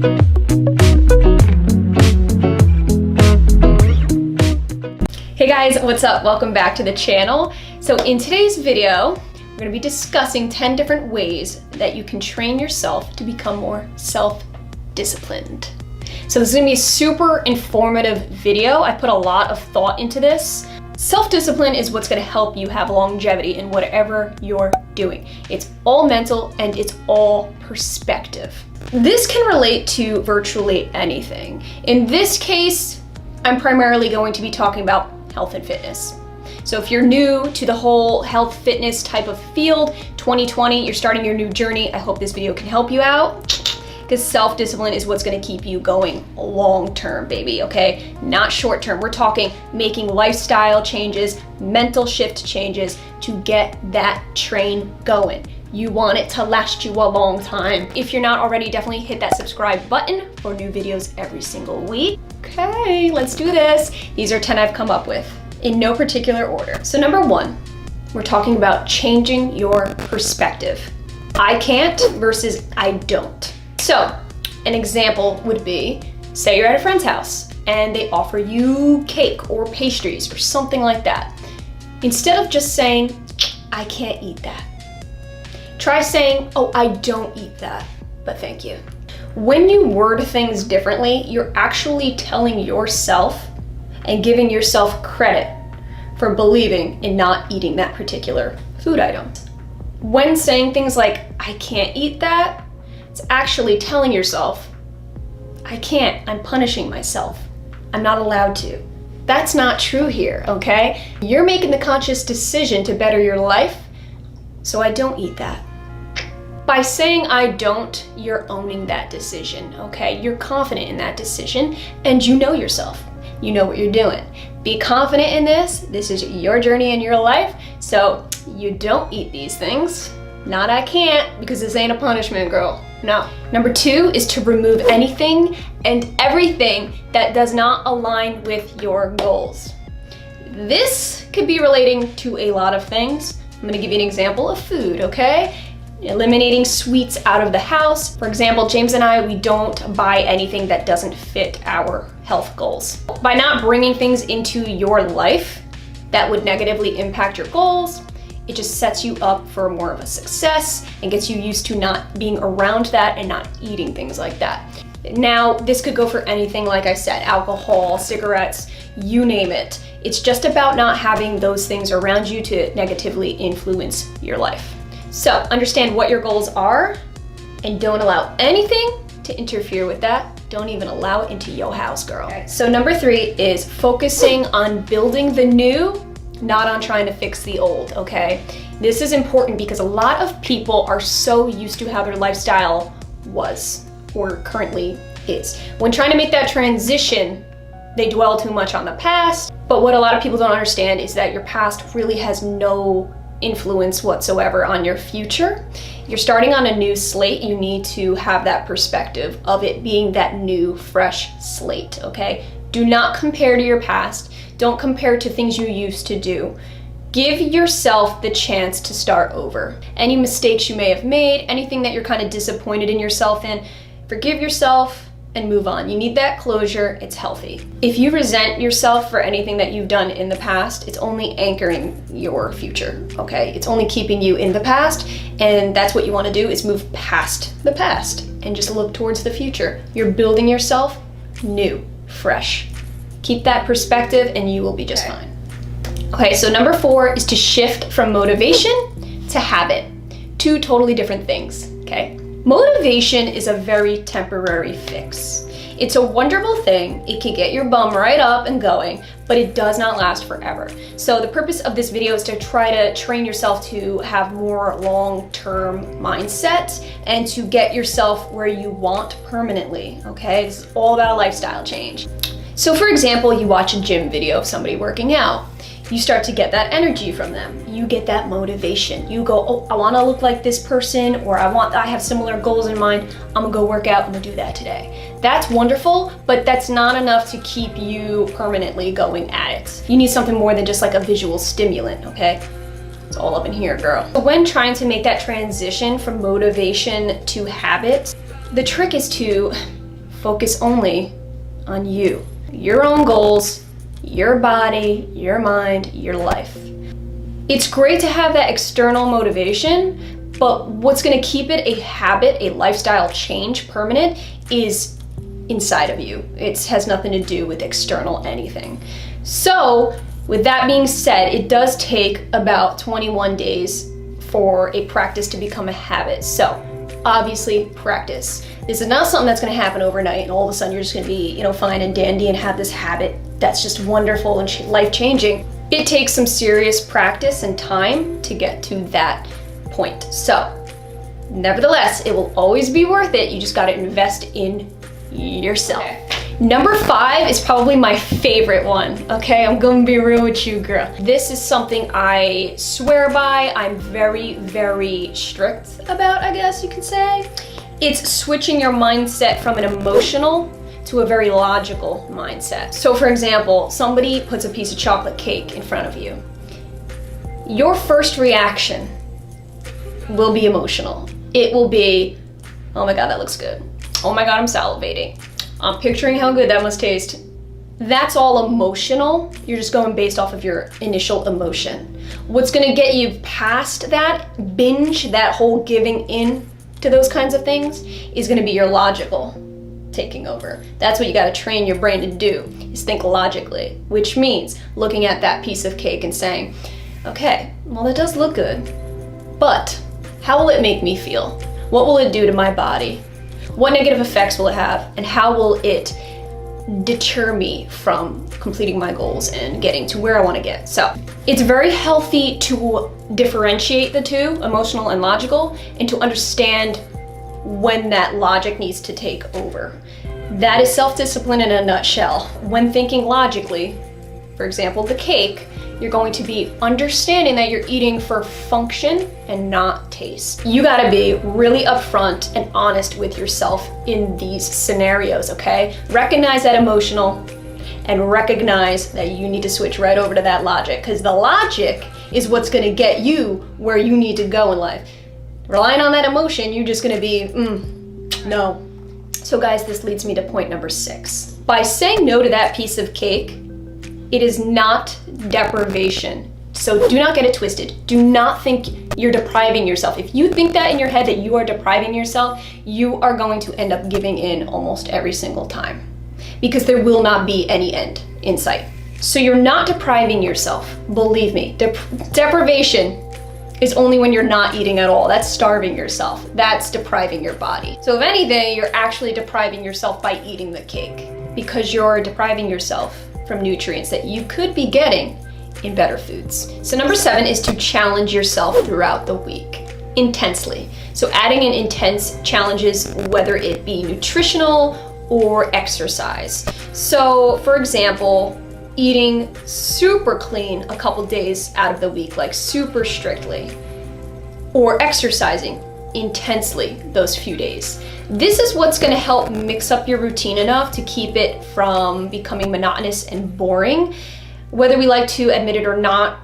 Hey guys, what's up? Welcome back to the channel. So in today's video, we're going to be discussing 10 different ways that you can train yourself to become more self-disciplined. So this is going to be a super informative video. I put a lot of thought into this. Self-discipline is what's going to help you have longevity in whatever you're doing. It's all mental and it's all perspective. This can relate to virtually anything. In this case, I'm primarily going to be talking about health and fitness. So if you're new to the whole health fitness type of field, 2020, you're starting your new journey, I hope this video can help you out, because self-discipline is what's gonna keep you going long-term, baby, okay? Not short-term. We're talking making lifestyle changes, mental shift changes to get that train going. You want it to last you a long time. If you're not already, definitely hit that subscribe button for new videos every single week. Okay, let's do this. These are 10 I've come up with in no particular order. So number 1, we're talking about changing your perspective. I can't versus I don't. So an example would be, say you're at a friend's house and they offer you cake or pastries or something like that. Instead of just saying, I can't eat that, try saying, oh, I don't eat that, but thank you. When you word things differently, you're actually telling yourself and giving yourself credit for believing in not eating that particular food item. When saying things like, I can't eat that, it's actually telling yourself, I can't, I'm punishing myself. I'm not allowed to. That's not true here, okay? You're making the conscious decision to better your life, so I don't eat that. By saying I don't, you're owning that decision, okay? You're confident in that decision and you know yourself. You know what you're doing. Be confident in this. This is your journey in your life. So you don't eat these things. Not I can't, because this ain't a punishment, girl. No. Number 2 is to remove anything and everything that does not align with your goals. This could be relating to a lot of things. I'm gonna give you an example of food, okay? Eliminating sweets out of the house. For example, James and I, we don't buy anything that doesn't fit our health goals. By not bringing things into your life that would negatively impact your goals, it just sets you up for more of a success and gets you used to not being around that and not eating things like that. Now, this could go for anything, like I said, alcohol, cigarettes, you name it. It's just about not having those things around you to negatively influence your life. So understand what your goals are and don't allow anything to interfere with that. Don't even allow it into your house, girl. Okay. So number 3 is focusing on building the new, not on trying to fix the old, okay? This is important because a lot of people are so used to how their lifestyle was or currently is. When trying to make that transition, they dwell too much on the past. But what a lot of people don't understand is that your past really has no influence whatsoever on your future. You're starting on a new slate. You need to have that perspective of it being that new, fresh slate, okay? Do not compare to your past. Don't compare to things you used to do. Give yourself the chance to start over. Any mistakes you may have made, anything that you're kind of disappointed in yourself in, forgive yourself and move on. You need that closure. It's healthy. If you resent yourself for anything that you've done in the past, it's only anchoring your future, okay? It's only keeping you in the past, and that's what you want to do, is move past the past and just look towards the future. You're building yourself new, fresh. Keep that perspective and you will be just fine. Okay, so number 4 is to shift from motivation to habit. 2 totally different things, okay? Motivation is a very temporary fix. It's a wonderful thing. It can get your bum right up and going, but it does not last forever. So the purpose of this video is to try to train yourself to have more long-term mindset and to get yourself where you want permanently, okay? It's all about a lifestyle change. So for example, you watch a gym video of somebody working out. You start to get that energy from them. You get that motivation. You go, oh, I wanna look like this person, or I have similar goals in mind. I'm gonna go work out, I'm gonna do that today. That's wonderful, but that's not enough to keep you permanently going at it. You need something more than just like a visual stimulant, okay? It's all up in here, girl. When trying to make that transition from motivation to habit, the trick is to Focus only on you, your own goals, your body, your mind, your life. It's great to have that external motivation, but what's going to keep it a habit, a lifestyle change, permanent, is inside of you. It has nothing to do with external anything. So, with that being said, it does take about 21 days for a practice to become a habit. So, obviously, practice. This is not something that's going to happen overnight and all of a sudden you're just going to be, fine and dandy and have this habit that's just wonderful and life-changing. It takes some serious practice and time to get to that point. So, nevertheless, it will always be worth it. You just got to invest in yourself. Okay. Number 5 is probably my favorite one, okay? I'm gonna be real with you, girl. This is something I swear by. I'm very, very strict about, I guess you could say. It's switching your mindset from an emotional to a very logical mindset. So for example, somebody puts a piece of chocolate cake in front of you. Your first reaction will be emotional. It will be, oh my God, that looks good. Oh my God, I'm salivating. I'm picturing how good that must taste. That's all emotional. You're just going based off of your initial emotion. What's gonna get you past that binge, that whole giving in to those kinds of things, is gonna be your logical taking over. That's what you gotta train your brain to do, is think logically, which means looking at that piece of cake and saying, okay, well that does look good, but how will it make me feel? What will it do to my body? What negative effects will it have, and how will it deter me from completing my goals and getting to where I want to get? So it's very healthy to differentiate the two, emotional and logical, and to understand when that logic needs to take over. That is self-discipline in a nutshell. When thinking logically, for example, the cake, you're going to be understanding that you're eating for function and not taste. You gotta be really upfront and honest with yourself in these scenarios, okay? Recognize that emotional and recognize that you need to switch right over to that logic, because the logic is what's gonna get you where you need to go in life. Relying on that emotion, you're just gonna be, no. So guys, this leads me to point number 6. By saying no to that piece of cake, it is not deprivation. So do not get it twisted. Do not think you're depriving yourself. If you think that in your head that you are depriving yourself, you are going to end up giving in almost every single time, because there will not be any end in sight. So you're not depriving yourself. Believe me, deprivation is only when you're not eating at all. That's starving yourself. That's depriving your body. So if anything, you're actually depriving yourself by eating the cake, because you're depriving yourself from nutrients that you could be getting in better foods. So number 7 is to challenge yourself throughout the week, intensely. So adding in intense challenges, whether it be nutritional or exercise. So for example, eating super clean a couple days out of the week, like super strictly, or exercising intensely those few days. This is what's going to help mix up your routine enough to keep it from becoming monotonous and boring. Whether we like to admit it or not,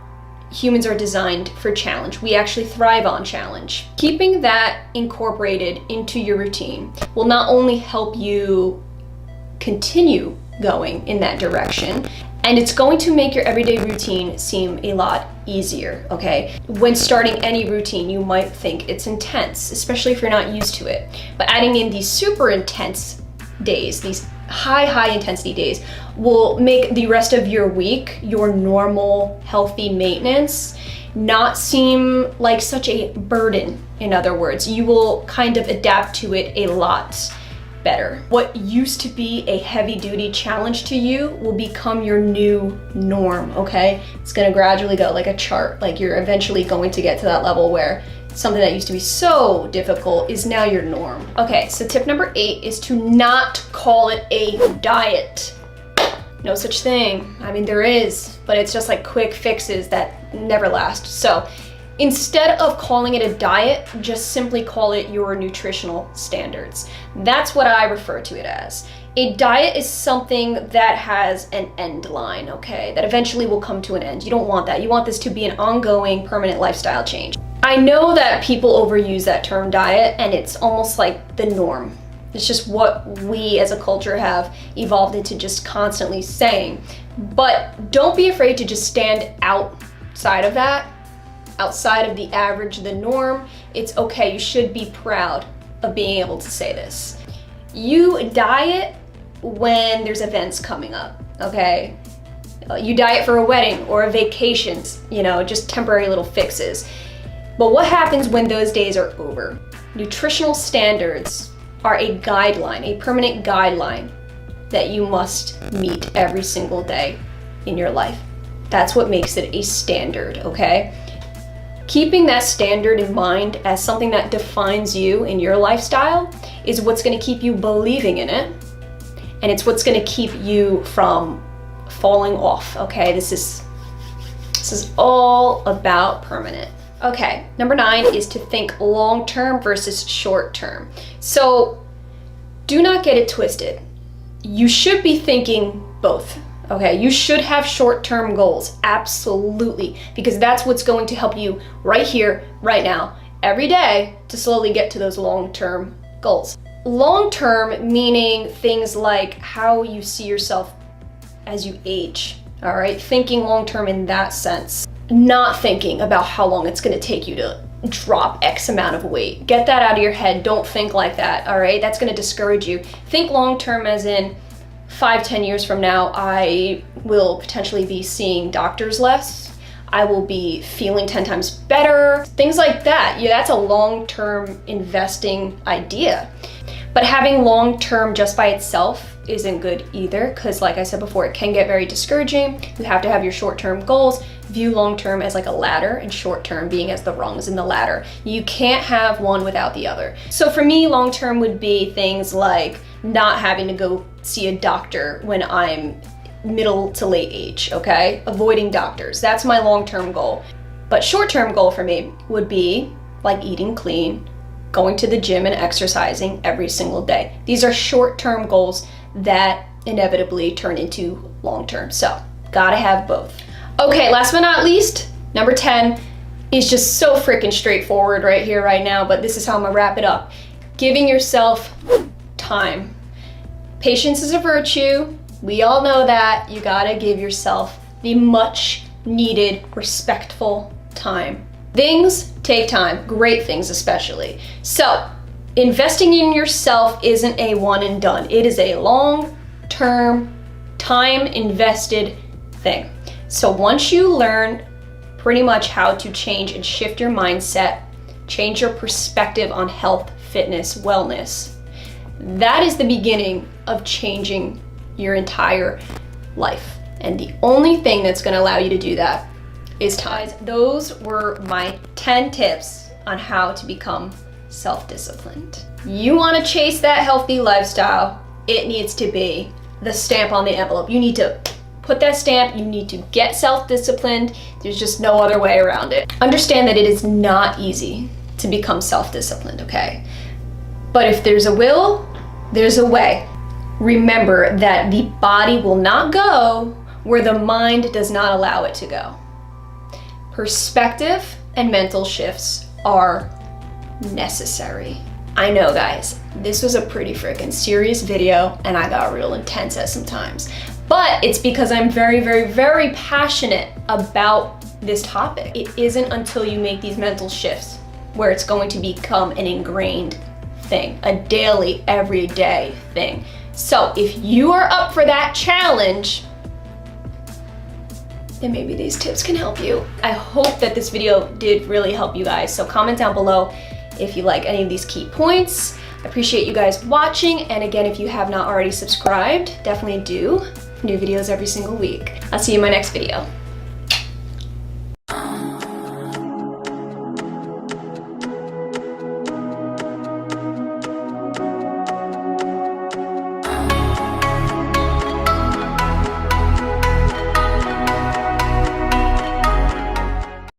humans are designed for challenge. We actually thrive on challenge. Keeping that incorporated into your routine will not only help you continue going in that direction, and it's going to make your everyday routine seem a lot easier, okay? When starting any routine, you might think it's intense, especially if you're not used to it. But adding in these super intense days, these high intensity days, will make the rest of your week, your normal, healthy maintenance, not seem like such a burden. In other words, you will kind of adapt to it a lot better. What used to be a heavy-duty challenge to you will become your new norm, okay? It's gonna gradually go like a chart, like you're eventually going to get to that level where something that used to be so difficult is now your norm. Okay, so tip number 8 is to not call it a diet. No such thing. I mean, there is, but it's just like quick fixes that never last. So instead of calling it a diet, just simply call it your nutritional standards. That's what I refer to it as. A diet is something that has an end line, okay? That eventually will come to an end. You don't want that. You want this to be an ongoing, permanent lifestyle change. I know that people overuse that term diet, and it's almost like the norm. It's just what we as a culture have evolved into just constantly saying. But don't be afraid to just stand outside of that, outside of the average, the norm. It's okay, you should be proud of being able to say this. You diet when there's events coming up, okay? You diet for a wedding or a vacation, just temporary little fixes. But what happens when those days are over? Nutritional standards are a guideline, a permanent guideline that you must meet every single day in your life. That's what makes it a standard, okay? Keeping that standard in mind as something that defines you in your lifestyle is what's gonna keep you believing in it, and it's what's gonna keep you from falling off, okay? This is all about permanent. Okay, number 9 is to think long-term versus short-term. So do not get it twisted. You should be thinking both, okay? You should have short-term goals, absolutely, because that's what's going to help you right here, right now, every day to slowly get to those long-term goals. Long-term meaning things like how you see yourself as you age, all right? Thinking long-term in that sense. Not thinking about how long it's gonna take you to drop X amount of weight. Get that out of your head. Don't think like that, all right? That's gonna discourage you. Think long-term as in 5-10 years from now, I will potentially be seeing doctors less. I will be feeling 10 times better. Things like that. Yeah, that's a long-term investing idea. But having long-term just by itself isn't good either, because like I said before, it can get very discouraging. You have to have your short-term goals. View long-term as like a ladder and short-term being as the rungs in the ladder. You can't have one without the other. So for me, long-term would be things like not having to go see a doctor when I'm middle to late age, okay? Avoiding doctors, that's my long-term goal. But short-term goal for me would be like eating clean, going to the gym and exercising every single day. These are short-term goals that inevitably turn into long-term. So gotta have both. Okay, last but not least, number 10 is just so freaking straightforward right here, right now, but this is how I'm gonna wrap it up. Giving yourself time. Patience is a virtue. We all know that. You gotta give yourself the much needed, respectful time. Things take time, great things especially. So, investing in yourself isn't a one and done. It is a long-term, time invested thing. So once you learn pretty much how to change and shift your mindset, change your perspective on health, fitness, wellness, that is the beginning of changing your entire life. And the only thing that's gonna allow you to do that is time. Those were my 10 tips on how to become self-disciplined. You wanna chase that healthy lifestyle, it needs to be the stamp on the envelope. You need to put that stamp, you need to get self-disciplined. There's just no other way around it. Understand that it is not easy to become self-disciplined, okay? But if there's a will, there's a way. Remember that the body will not go where the mind does not allow it to go. Perspective and mental shifts are necessary. I know, guys, this was a pretty freaking serious video and I got real intense at some times, but it's because I'm very, very, very passionate about this topic. It isn't until you make these mental shifts where it's going to become an ingrained thing, a daily, everyday thing. So if you are up for that challenge, then maybe these tips can help you. I hope that this video did really help you guys. So comment down below if you like any of these key points. I appreciate you guys watching. And again, if you have not already subscribed, definitely do. New videos every single week. I'll see you in my next video.